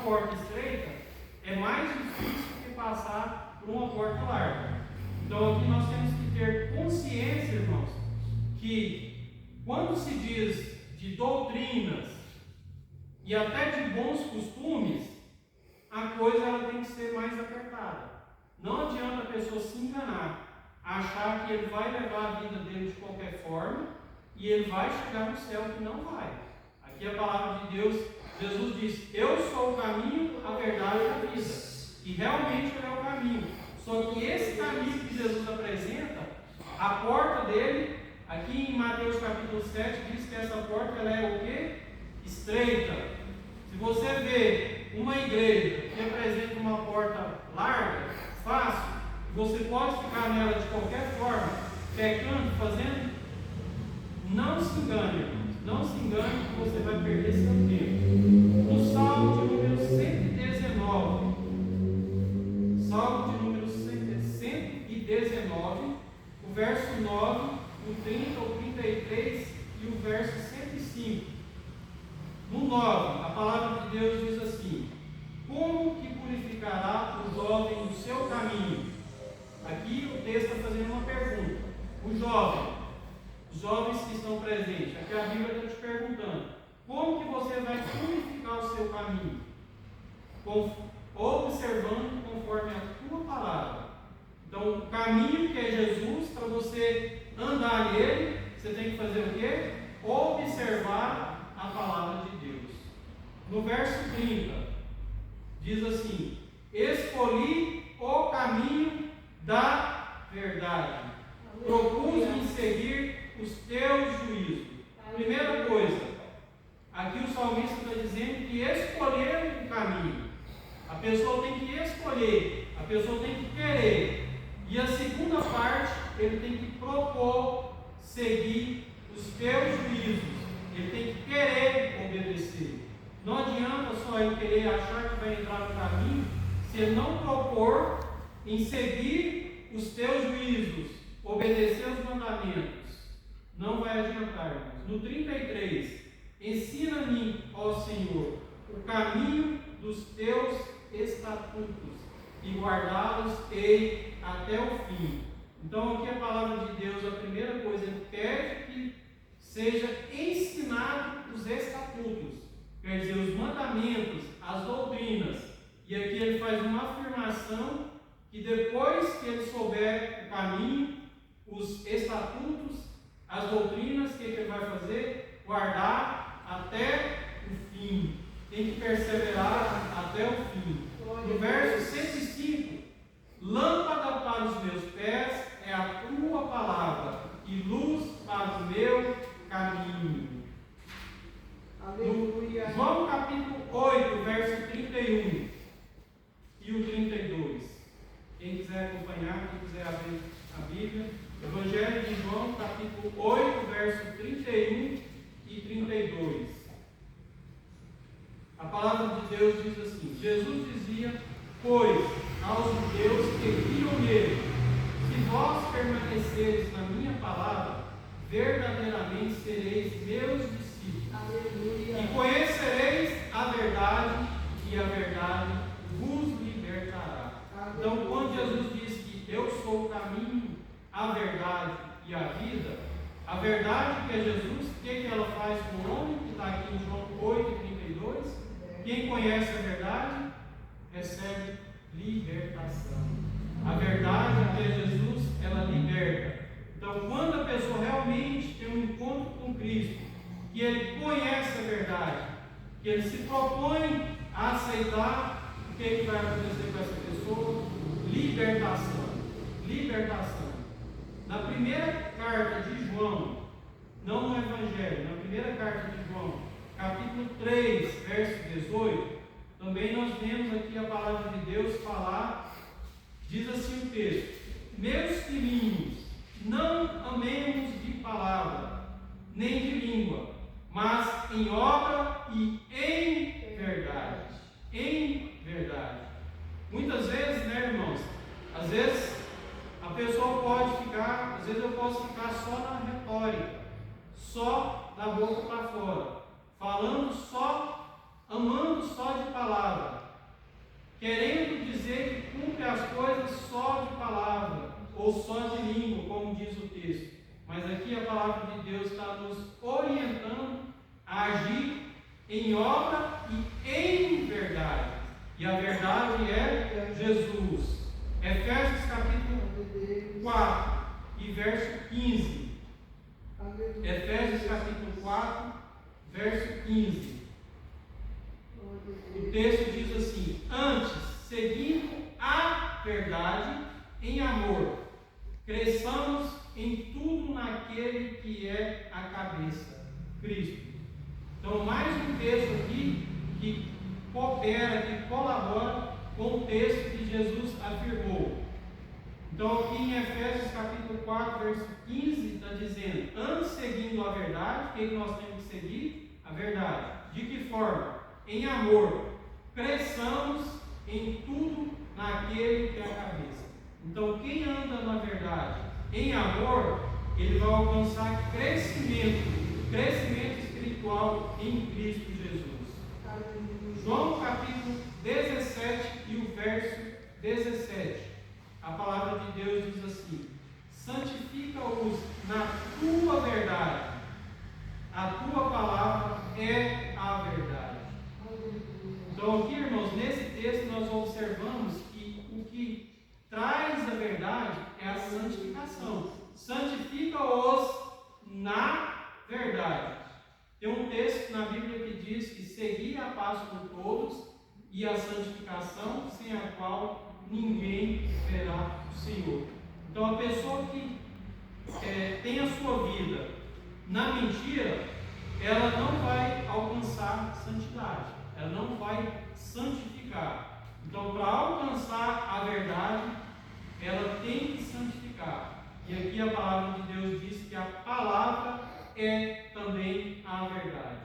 porta estreita é mais difícil que passar por uma porta larga. Então aqui nós temos que ter consciência, irmãos, que quando se diz de doutrinas e até de bons costumes, a coisa ela tem que ser mais apertada. Não adianta a pessoa se enganar, achar que ele vai levar a vida dele de qualquer forma e ele vai chegar no céu, que não vai. Aqui a palavra de Deus, Jesus diz: eu sou o caminho, a verdade e a vida. E realmente ele é o caminho. Só que esse caminho que Jesus apresenta, a porta dele, aqui em Mateus capítulo 7, diz que essa porta ela é o quê? Estreita. Se você vê uma igreja que apresenta uma porta larga, fácil, você pode ficar nela de qualquer forma, pecando, fazendo, não se engane, irmãos. Não se engane que você vai perder seu tempo. No Salmo de número 119, Salmo de número 119, o verso 9, o 30, o 33 e o verso 105. No 9, a palavra de Deus diz assim: como que purificará o jovem o seu caminho? Aqui o texto está fazendo uma pergunta. O jovem, os jovens que estão presentes, aqui a Bíblia está te perguntando: como que você vai purificar o seu caminho? Observando conforme a tua palavra. Então, o caminho que é Jesus, para você andar nele, você tem que fazer o quê? Observar a palavra de Deus. No verso 30, diz assim: escolhi o caminho da verdade, propus-me seguir os teus juízos. Primeira coisa, aqui o salmista está dizendo que escolher o caminho. A pessoa tem que escolher, a pessoa tem que querer. E a segunda parte, ele tem que propor seguir os teus juízos. Ele tem que querer obedecer. Não adianta só ele querer achar que vai entrar no caminho, se ele não propor em seguir os teus juízos, obedecer os mandamentos. Não vai adiantar, irmãos. No 33, ensina-me, ó Senhor, o caminho dos teus estatutos, e guardá-los-ei até o fim. Então aqui a palavra de Deus, a primeira coisa, ele pede que seja ensinado os estatutos, quer dizer, os mandamentos, as doutrinas. E aqui ele faz uma afirmação que depois que ele souber o caminho, os estatutos, as doutrinas, o que ele vai fazer? Guardar até o fim. Tem que perseverar até o fim. No verso 105, lâmpada para os meus pés é a tua palavra e luz para o meu caminho. Aleluia. João capítulo 8, verso 31 e o 32. Quem quiser acompanhar, quem quiser abrir a Bíblia, Evangelho de João capítulo 8, verso 31 e 32. A palavra de Deus diz assim: Jesus dizia, pois, aos judeus que criam nele: se vós permaneceres na minha palavra, verdadeiramente sereis meus discípulos. Aleluia. E conhecereis a verdade, e a verdade vos libertará. Aleluia. Então, quando Jesus diz que eu sou o caminho, a verdade e a vida, a verdade que é Jesus, o que ela faz com o homem, que está aqui em João 8:32? Quem conhece a verdade, recebe libertação. A verdade que é Jesus, ela liberta. Então, quando a pessoa realmente tem um encontro com Cristo, que ele conhece a verdade, que ele se propõe a aceitar, o que vai acontecer com essa pessoa? Libertação. Libertação. Na primeira carta de João, não no Evangelho, na primeira carta de João, capítulo 3, verso 18, também nós vemos aqui a palavra de Deus falar, diz assim o texto: meus filhinhos, não amemos de palavra, nem de língua, mas em obra e em verdade. Em verdade. Muitas vezes, né, irmãos, às vezes a pessoa pode ficar, às vezes eu posso ficar só na retórica, só da boca para fora, falando só, amando só de palavra, querendo dizer que cumpre as coisas só de palavra, ou só de língua, como diz o texto. Mas aqui a palavra de Deus está nos orientando a agir em obra e em verdade. E a verdade é Jesus. Efésios capítulo 4 e verso 15. Efésios capítulo 4, verso 15. O texto diz assim: antes, seguindo a verdade em amor, cresçamos em tudo naquele que é a cabeça, Cristo. Então, mais um texto aqui que coopera, que colabora com o texto que Jesus afirmou. Então, aqui em Efésios capítulo 4, verso 15, está dizendo: antes, seguindo a verdade, o que nós temos que seguir? A verdade. De que forma? Em amor, cresçamos em tudo naquele que é a cabeça. Então, quem anda na verdade, em amor, ele vai alcançar crescimento espiritual em Cristo Jesus. João capítulo 17 e o verso 17. A palavra de Deus diz assim: santifica-os na tua verdade. A tua palavra é a verdade. Então aqui, irmãos, nesse texto nós observamos que o que traz a verdade é a santificação. Santifica-os na verdade. Tem um texto na Bíblia que diz que seguir a paz com todos e a santificação, sem a qual ninguém verá o Senhor. Então a pessoa que tem a sua vida na mentira, ela não vai alcançar santidade, ela não vai santificar. Então, para alcançar a verdade, ela tem que santificar. E aqui a palavra de Deus diz que a palavra é também a verdade.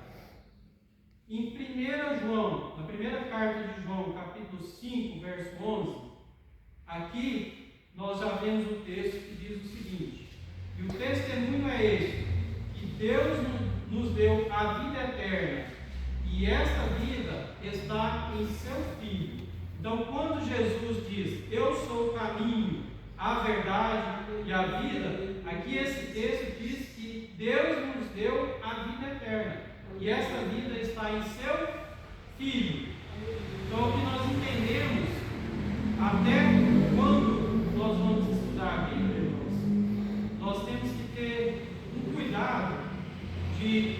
Em 1 João, na primeira carta de João, capítulo 5, verso 11, aqui nós já vemos o texto que diz o seguinte: e o testemunho é este, que Deus nos deu a vida eterna, e esta vida está em seu Filho. Então, quando Jesus diz: eu sou o caminho, a verdade e a vida, aqui esse texto diz que Deus nos deu a vida eterna, e esta vida está em seu Filho. Então, o que nós entendemos, até quando nós vamos estudar a Bíblia, irmãos, nós temos que ter um cuidado de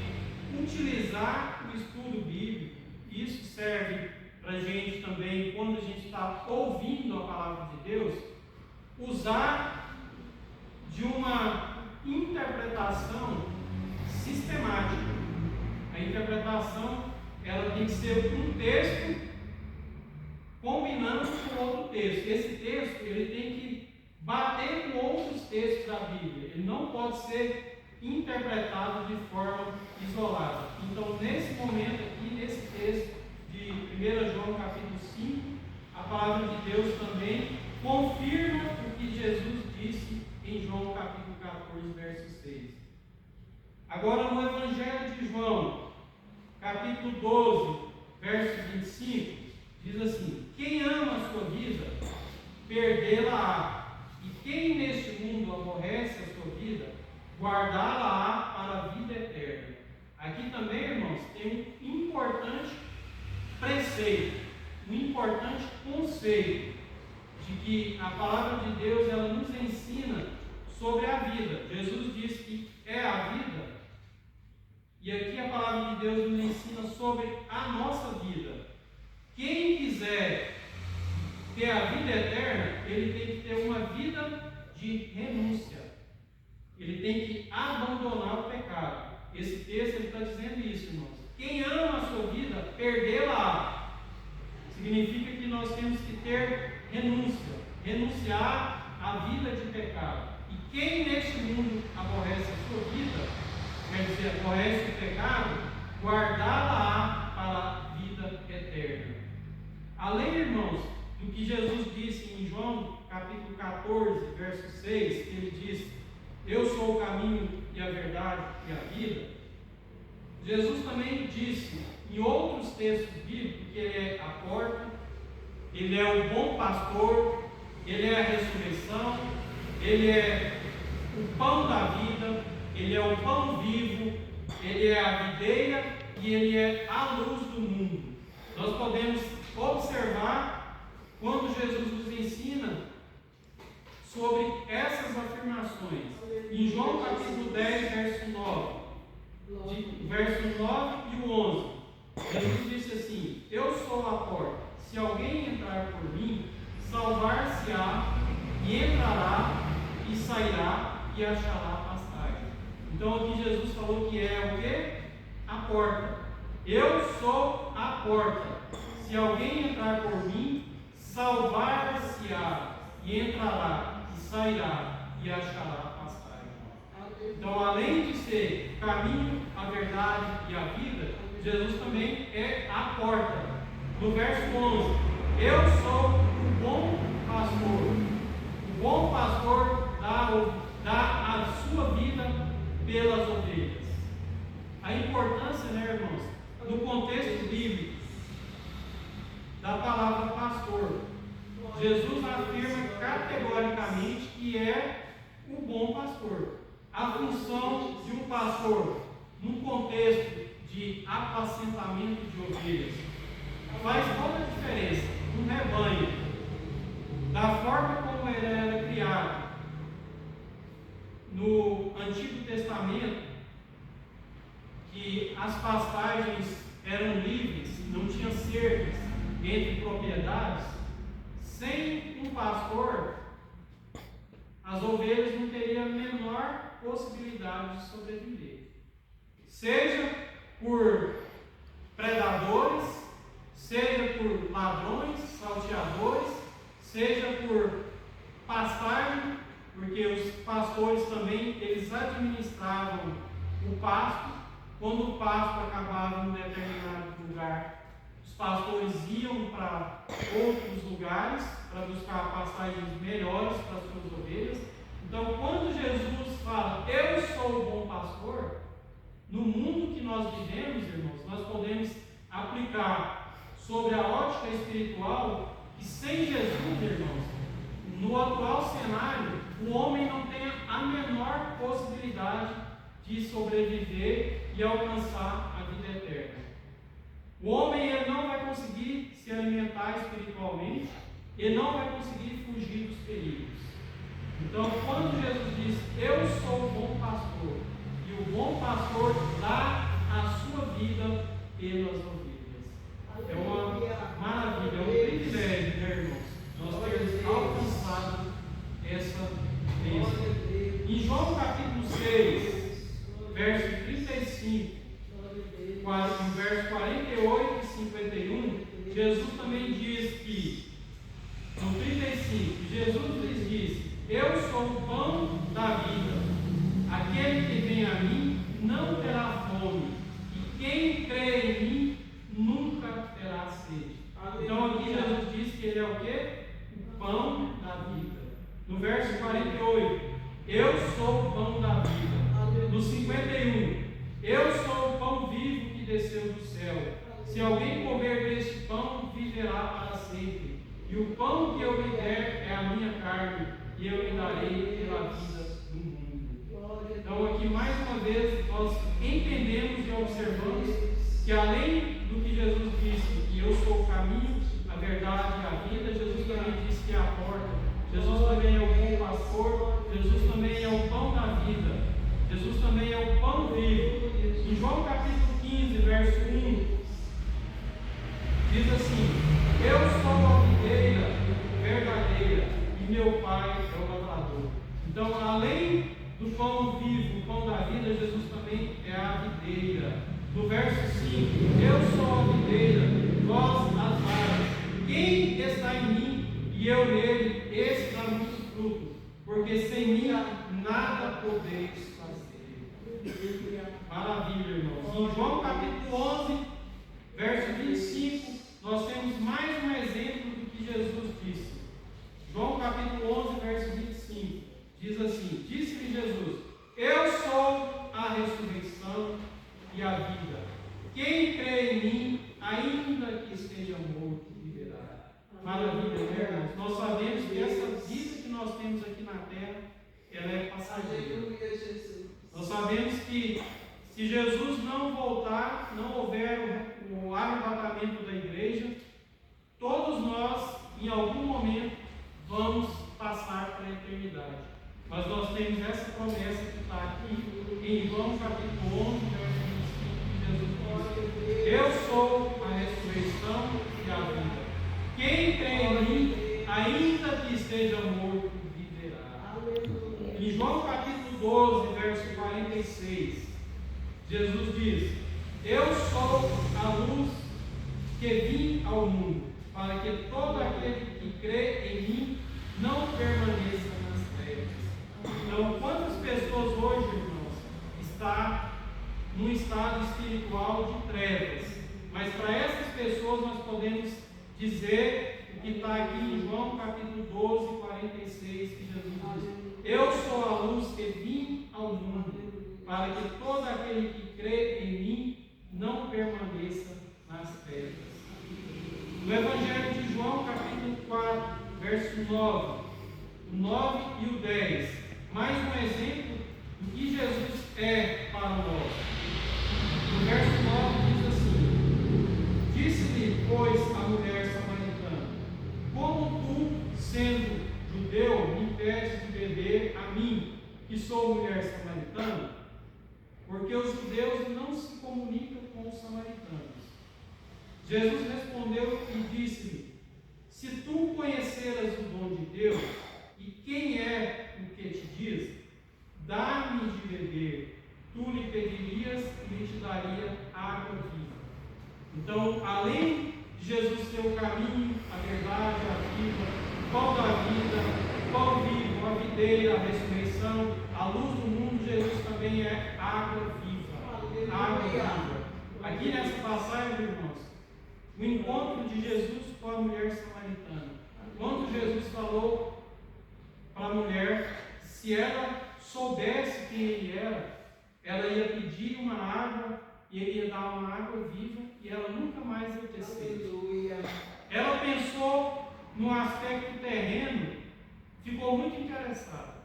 utilizar o estudo bíblico. Isso serve para a gente também, quando a gente está ouvindo a palavra de Deus, usar de uma interpretação sistemática. A interpretação, ela tem que ser um texto combinando com outro texto. Esse texto, ele tem que bater com outros textos da Bíblia. Ele não pode ser interpretado de forma isolada. Então, nesse momento aqui, nesse texto de 1 João capítulo 5, a palavra de Deus também confirma o que Jesus disse em João capítulo 14, verso 6. Agora, no Evangelho de João, capítulo 12, verso 25, diz assim: quem ama a sua vida, perdê-la-á. E quem neste mundo aborrece a sua vida, guardá-la-á para a vida eterna. Aqui também, irmãos, tem um importante preceito, um importante conceito, de que a palavra de Deus, ela nos ensina sobre a vida. Jesus disse que é a vida, e aqui a palavra de Deus nos ensina sobre a nossa vida. Quem quiser ter a vida eterna, ele tem que ter uma vida de renúncia. Ele tem que abandonar o pecado. Esse texto está dizendo isso, irmãos. Quem ama a sua vida, perdê-la. Significa que nós temos que ter renúncia. Renunciar à vida de pecado. E quem neste mundo aborrece a sua vida, quer dizer, aborrece o pecado, guardá-la para a vida eterna. Além, irmãos, do que Jesus disse em João capítulo 14, verso 6, que ele diz: eu sou o caminho e a verdade e a vida. Jesus também disse em outros textos bíblicos que ele é a porta, Ele é o bom pastor, Ele é a ressurreição, Ele é o pão da vida, Ele é o pão vivo, Ele é a videira e Ele é a luz do mundo. Nós podemos observar quando Jesus nos ensina sobre essas afirmações. Em João capítulo 10, verso 9, verso 9 e o 11, Jesus disse assim: eu sou a porta, se alguém entrar por mim, salvar-se-á, e entrará, e sairá, e achará pastagem. Então aqui Jesus falou que é o quê? A porta. Eu sou a porta. Se alguém entrar por mim, salvar-se-á, e entrará, e sairá, e achará pastagem. Então, além de ser o caminho, a verdade e a vida, Jesus também é a porta. No verso 11, eu sou o bom pastor. O bom pastor dá a sua vida pelas ovelhas. A importância, né, irmãos, no contexto bíblico da palavra pastor, Jesus afirma categoricamente que é o bom pastor. A função de um pastor, num contexto de apacentamento de ovelhas, faz toda a diferença. Um rebanho, da forma como ele era criado no Antigo Testamento, que as pastagens eram livres, não tinha cercas entre propriedades, sem um pastor, as ovelhas não teriam a menor possibilidade de sobreviver. Seja por predadores, seja por ladrões, salteadores, seja por pastagem, porque os pastores também, eles administravam o pasto. Quando o pasto acabava em um determinado lugar, os pastores iam para outros lugares para buscar pastagens melhores para as suas ovelhas. Então, quando Jesus fala, eu sou o bom pastor, no mundo que nós vivemos, irmãos, nós podemos aplicar sobre a ótica espiritual que sem Jesus, irmãos, no atual cenário, o homem não tem a menor possibilidade de sobreviver e alcançar a vida eterna. O homem ele não vai conseguir se alimentar espiritualmente, ele não vai conseguir fugir dos perigos. Então, quando Jesus diz, eu sou o bom pastor, e o bom pastor dá a sua vida pelas ovelhas. É uma maravilha, é um privilégio, né, irmãos? Nós termos alcançado essa bênção. Em João capítulo 6, verso 35, verso 48 e 51, Jesus também diz que, no 35, Jesus lhes disse, eu sou o pão da vida, aquele que vem a mim não terá fome, e quem crê em mim nunca terá sede. Então aqui Jesus diz que ele é o quê? O pão da vida. No verso 48, eu sou o pão da vida. No 51, eu sou o pão vivo que desceu do céu. Se alguém comer deste pão, viverá para sempre. E o pão que eu lhe der é a minha carne, e eu lhe darei pela vida do mundo. Então aqui mais uma vez nós entendemos e observamos que além do que Jesus disse, que eu sou o caminho, a verdade e a vida, Jesus também disse que é a porta. Jesus também é o bom pastor, Jesus também é o pão da vida, Jesus também é o pão vivo. Em João capítulo 15, verso 1, diz assim, eu sou a videira verdadeira e meu pai é o lavrador. Então, além do pão vivo, o pão da vida, Jesus também é a videira. No verso 5, eu sou a videira, vós as varas. Quem está em mim e eu nele, esse dá muito fruto, porque sem mim nada podeis fazer. Maravilha, irmãos. Em João capítulo 11, verso 25, nós temos mais um exemplo do que Jesus disse. João capítulo 11, verso 25, diz assim, disse-lhe Jesus, eu sou a ressurreição e a vida. Quem crê em mim, ainda que esteja morto, viverá. Maravilha, né, irmãos? Nós sabemos que essa vida que nós temos aqui na terra, ela é passageira. Nós sabemos que se Jesus não voltar, não houver o arrebatamento da igreja, todos nós, em algum momento, vamos passar para a eternidade. Mas nós temos essa promessa que está aqui em João capítulo 11, verso 25, que Jesus diz: eu sou a ressurreição e a vida. Quem crê em mim, ainda que esteja morto, viverá. Em João capítulo 12, verso 46, Jesus diz: eu sou a luz que vim ao mundo, para que todo aquele que crê em mim não permaneça nas trevas. Então, quantas pessoas hoje, irmãos, estão num estado espiritual de trevas? Mas para essas pessoas nós podemos dizer o que está aqui em João capítulo 12, 46, que Jesus diz: eu sou a luz que vim ao mundo, para que todo aquele que crê em mim não permaneça nas trevas. No Evangelho de João, capítulo 4, verso 9, o 9 e o 10, mais um exemplo do que Jesus é para nós. No verso 9 diz assim: disse-lhe, pois, a mulher samaritana: como tu, sendo judeu, me pedes de beber a mim, que sou mulher samaritana? Porque os judeus não se comunicam com os samaritanos. Jesus respondeu e disse-lhe: se tu conheceras o dom de Deus, e quem é o que te diz, dá-me de beber, tu lhe pedirias e ele te daria água viva. Então, além de Jesus ser o caminho, a verdade, a vida, o pão da vida, o pão vivo, a videira, a ressurreição, a luz do mundo, Jesus também é água viva. Água viva. Aqui nessa passagem, irmãos, o encontro de Jesus com a mulher samaritana. Quando Jesus falou para a mulher, se ela soubesse quem ele era, ela ia pedir uma água e ele ia dar uma água viva e ela nunca mais ia ter sede. Ela pensou no aspecto terreno, ficou muito interessada,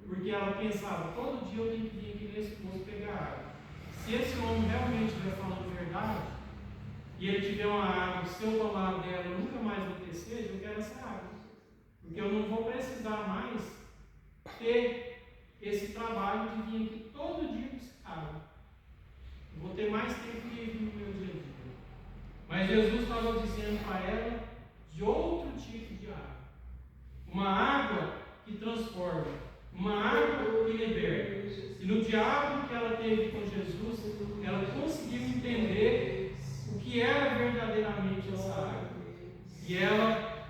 porque ela pensava: todo dia eu tenho que vir aqui nesse poço pegar água. Se esse homem realmente estiver falando verdade, e ele tiver uma água, se eu tomar dela eu nunca mais vou ter sede, eu quero essa água, porque eu não vou precisar mais ter esse trabalho de vir aqui todo dia buscar água. Eu vou ter mais tempo livre no meu dia a dia. Mas Jesus estava dizendo para ela de outro tipo de água, uma água que transforma, uma água que liberta. E no diálogo que ela teve com Jesus, ela conseguiu entender o que era verdadeiramente essa água. E ela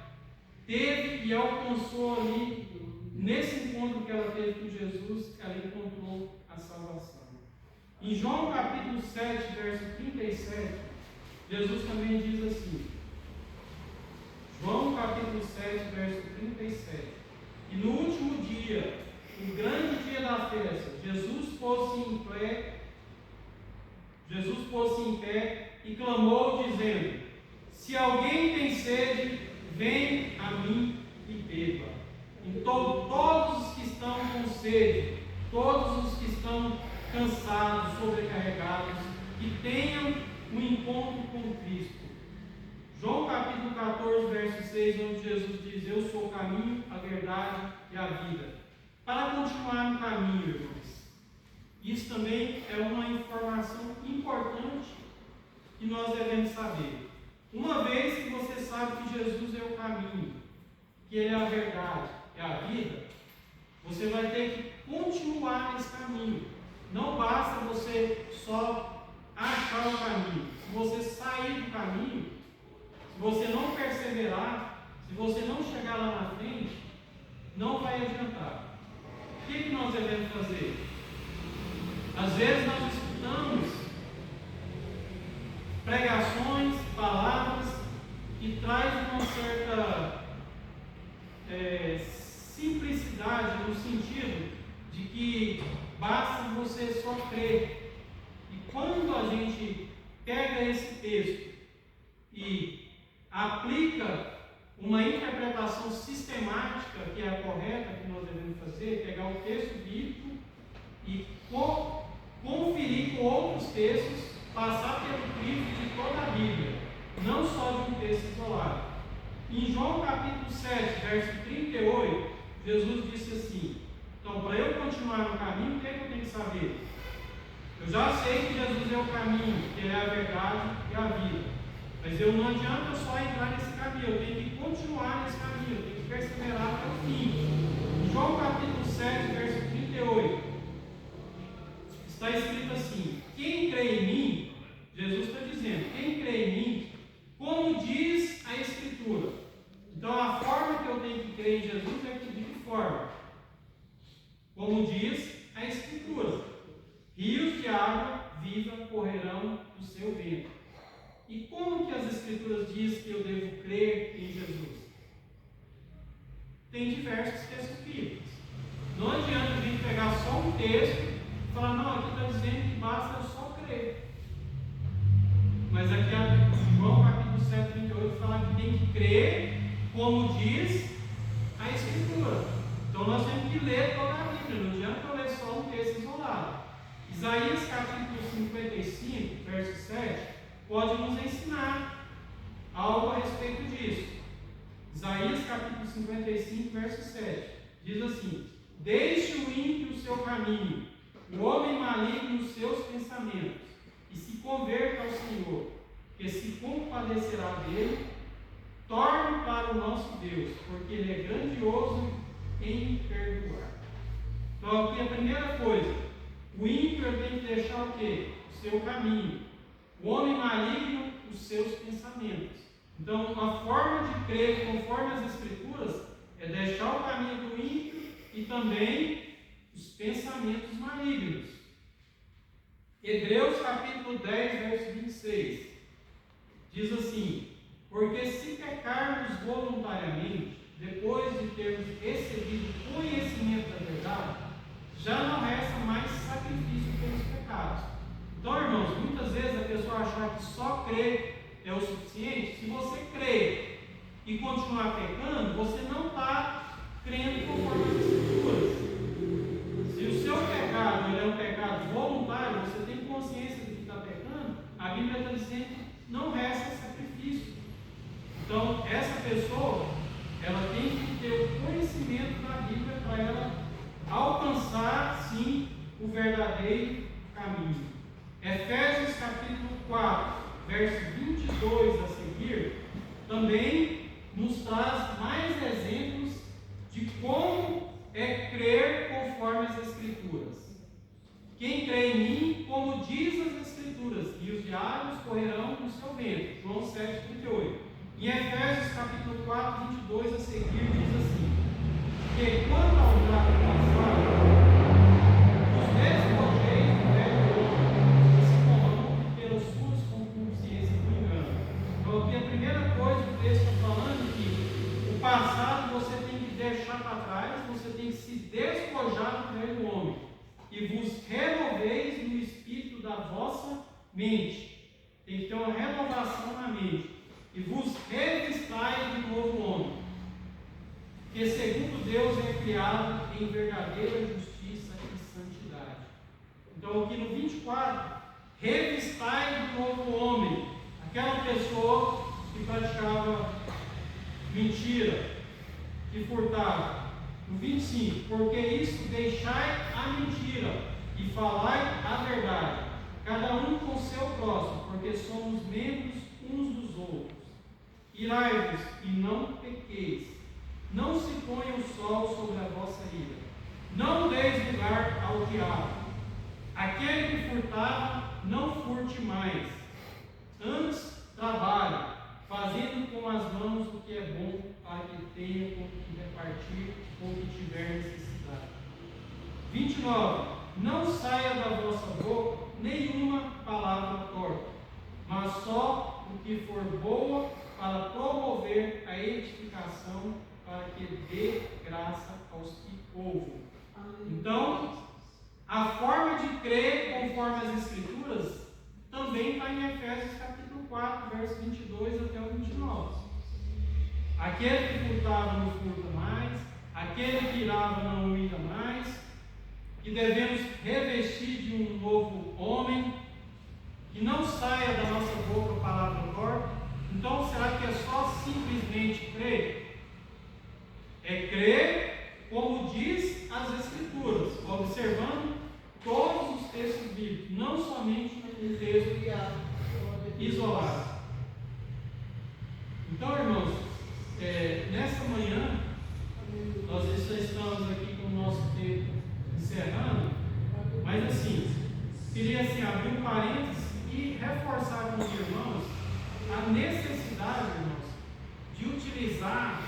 teve e alcançou ali, nesse encontro que ela teve com Jesus, ela encontrou a salvação. Em João capítulo 7, verso 37, Jesus também diz assim, João capítulo 7, verso 37, e no último dia, o grande dia da festa, Jesus pôs-se em pé e clamou, dizendo: se alguém tem sede, vem a mim e beba. Então todos os que estão com sede, todos os que estão cansados, sobrecarregados, que tenham um encontro com Cristo. João capítulo 14, verso 6, onde Jesus diz: eu sou o caminho, a verdade e a vida. Para continuar no caminho, irmãos, isso também é uma informação importante que nós devemos saber. Uma vez que você sabe que Jesus é o caminho, que Ele é a verdade, é a vida, você vai ter que continuar nesse caminho. Não basta você só achar o caminho. Se você sair do caminho, se você não perseverar, se você não chegar lá na frente, não vai adiantar. O que nós devemos fazer? Às vezes nós escutamos pregações, palavras que trazem uma certa simplicidade, no sentido de que basta você só crer. E quando a gente pega esse texto e aplica uma interpretação sistemática, que é a correta, que nós devemos fazer, pegar o texto bíblico e conferir com outros textos, passar pelo crivo de toda a Bíblia, não só de um texto isolado. Em João capítulo 7, verso 38, Jesus disse assim: então, para eu continuar no caminho, o que é que eu tenho que saber? Eu já sei que Jesus é o caminho, que Ele é a verdade e a vida. Mas não adianta só entrar nesse caminho, eu tenho que continuar nesse caminho, eu tenho que perseverar até o fim. Em João capítulo 7, verso 38, está escrito assim: quem crê em mim, Jesus está dizendo, quem crê em mim, como diz a Escritura. Então a forma que eu tenho que crer em Jesus é de que forma? Como diz a Escritura: rios de água viva correrão do seu ventre. E como que as Escrituras dizem que eu devo crer em Jesus? Tem diversos textos bíblicos. Não adianta a gente pegar só um texto e falar: não, aqui está dizendo que basta eu só crer. Mas aqui em João capítulo 7, 38 fala que tem que crer como diz a Escritura. Então nós temos que ler toda a Bíblia, não adianta eu ler só um texto isolado. Isaías capítulo 55, verso 7, pode nos ensinar algo a respeito disso. Isaías capítulo 55, verso 7, diz assim: deixe o ímpio o seu caminho, o homem maligno os seus pensamentos, e se converta ao Senhor, que se compadecerá dele. Torne para o nosso Deus, porque Ele é grandioso em perdoar. Então aqui a primeira coisa: o ímpio tem que deixar o quê? O seu caminho. O homem maligno, os seus pensamentos. Então, a forma de crer conforme as Escrituras é deixar o caminho do ímpio e também os pensamentos malignos. Hebreus capítulo 10, verso 26, diz assim: porque se pecarmos voluntariamente, depois de termos recebido conhecimento da verdade, já não resta mais sacrifício pelos pecados. Então, irmãos, muitas vezes a pessoa achar que só crer é o suficiente. Se você crer e continuar pecando, você não está crendo conforme as Escrituras. Se o seu pecado é um pecado voluntário, você tem consciência de que está pecando, a Bíblia está dizendo que não resta sacrifício. Então, essa pessoa, ela tem que ter o conhecimento da Bíblia para ela alcançar, sim, o verdadeiro caminho. Efésios capítulo 4, verso 22 a seguir, também nos traz mais exemplos de como é crer conforme as Escrituras. Quem crê em mim, como diz as Escrituras, rios de águas correrão no seu ventre. João 7, 38. Em Efésios capítulo 4, 22 a seguir, diz assim: que quando ao trato passado, os despojeios do velho homem, que se corrompem pelas suas concupiscências do engano. Então aqui a primeira coisa que o texto está falando é que o passado você tem que deixar para trás, você tem que se despojar do velho homem, e vos renoveis no espírito da vossa mente. Tem que ter uma renovação na mente. E vos revistais de novo homem, que segundo Deus é criado em verdadeira justiça e santidade. Então aqui no 24, revistai de novo homem, aquela pessoa que praticava mentira, que furtava. No 25, porque isso deixai a mentira e falai a verdade, cada um com seu próximo, porque somos membros uns dos outros. Irai-vos e não pequeis, não se ponha o sol sobre a vossa ira, não deis lugar ao diabo. Aquele que furtava, não furte mais, antes trabalhe, fazendo com as mãos o que é bom, para que tenha com que repartir com o que tiver necessidade. 29. Não saia da vossa boca nenhuma palavra torta, mas só o que for boa para promover a edificação, para que dê graça aos que ouvem. Então, a forma de crer conforme as Escrituras também está em Efésios capítulo 4, verso 22 até o 29. Aquele que furtava não furta mais, aquele que irava não ira mais, que devemos revestir de um novo homem, que não saia da nossa boca a palavra torta. Então, será que é só simplesmente crer? É crer como diz as Escrituras, observando todos os textos bíblicos, não somente um texto isolado. Então, irmãos, nessa manhã, nós já estamos aqui com o nosso tempo encerrando, mas assim, queria abrir um parênteses e reforçar com os irmãos a necessidade, irmãos, de utilizar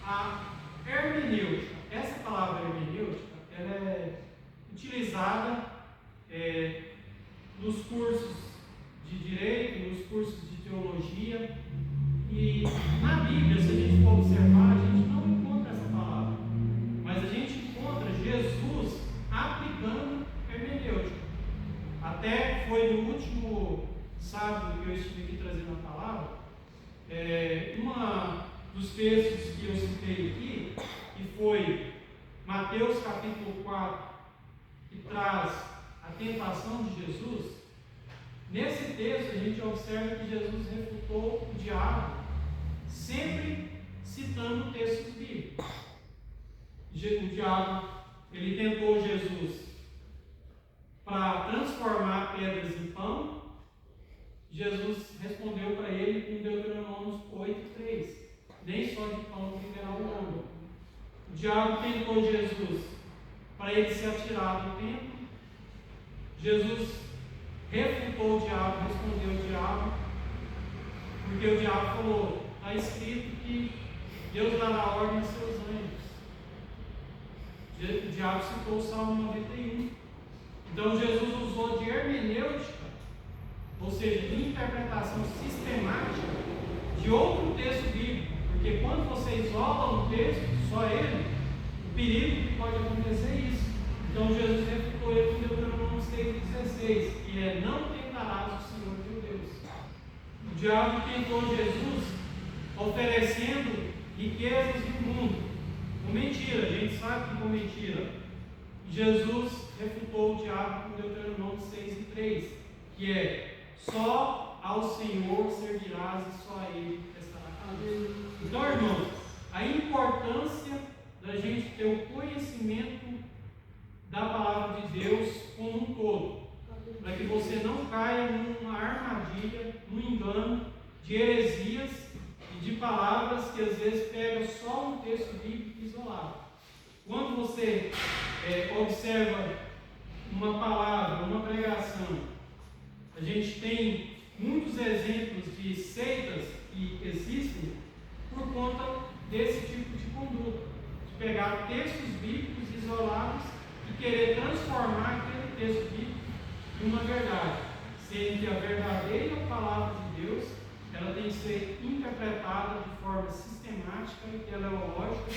a hermenêutica. Essa palavra hermenêutica, ela é utilizada nos cursos de direito, nos cursos de teologia, e na Bíblia, se a gente for observar, a gente não encontra essa palavra, mas a gente encontra Jesus aplicando hermenêutica. Até foi no último sábado que eu estive aqui trazendo a palavra, um dos textos que eu citei aqui, que foi Mateus capítulo 4, que traz a tentação de Jesus. Nesse texto a gente observa que Jesus refutou o diabo, sempre citando textos bíblicos. O diabo, ele tentou Jesus para transformar pedras em pão. Jesus respondeu para ele com Deuteronômio 8:3, nem só de pão viverá o homem. O diabo tentou Jesus para ele se atirar do templo. Jesus refutou o diabo, respondeu o diabo, porque o diabo falou: está escrito que Deus dará ordem aos seus anjos. O diabo citou o Salmo 91. Então Jesus usou de hermenêutica, ou seja, de interpretação sistemática de outro texto bíblico, porque quando você isola um texto, só ele, o perigo que pode acontecer é isso. Então Jesus refutou ele com Deuteronômio 6:16, que é: não tentarás o Senhor teu Deus. O diabo tentou Jesus oferecendo riquezas do mundo, com mentira. A gente sabe que com mentira. Jesus refutou o diabo com Deuteronômio 6:3, que é: só ao Senhor servirás e só a Ele prestarás. Então, irmãos, a importância da gente ter o conhecimento da palavra de Deus como um todo, para que você não caia numa armadilha, num engano de heresias e de palavras que às vezes pega só um texto bíblico isolado. Quando você observa uma palavra, uma pregação, a gente tem muitos exemplos de seitas que existem por conta desse tipo de conduta, de pegar textos bíblicos isolados e querer transformar aquele texto bíblico em uma verdade, sendo que a verdadeira palavra de Deus, ela tem que ser interpretada de forma sistemática e teleológica,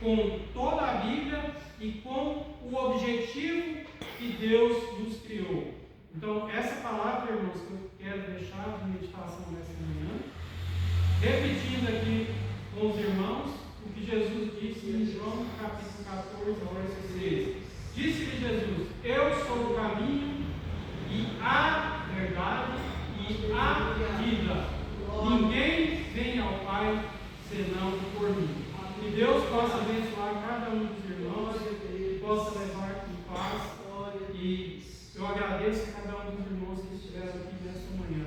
com toda a Bíblia e com o objetivo que Deus nos criou. Então, essa palavra, irmãos, que eu quero deixar de meditação nessa manhã, repetindo aqui com os irmãos o que Jesus disse em João capítulo 14, verso 6. Disse-lhe Jesus: eu sou o caminho e a verdade e a vida. Ninguém vem ao Pai senão por mim. Que Deus possa abençoar cada um dos irmãos, que possa levar em paz. E eu agradeço a cada um dos irmãos que estiveram aqui nesta manhã.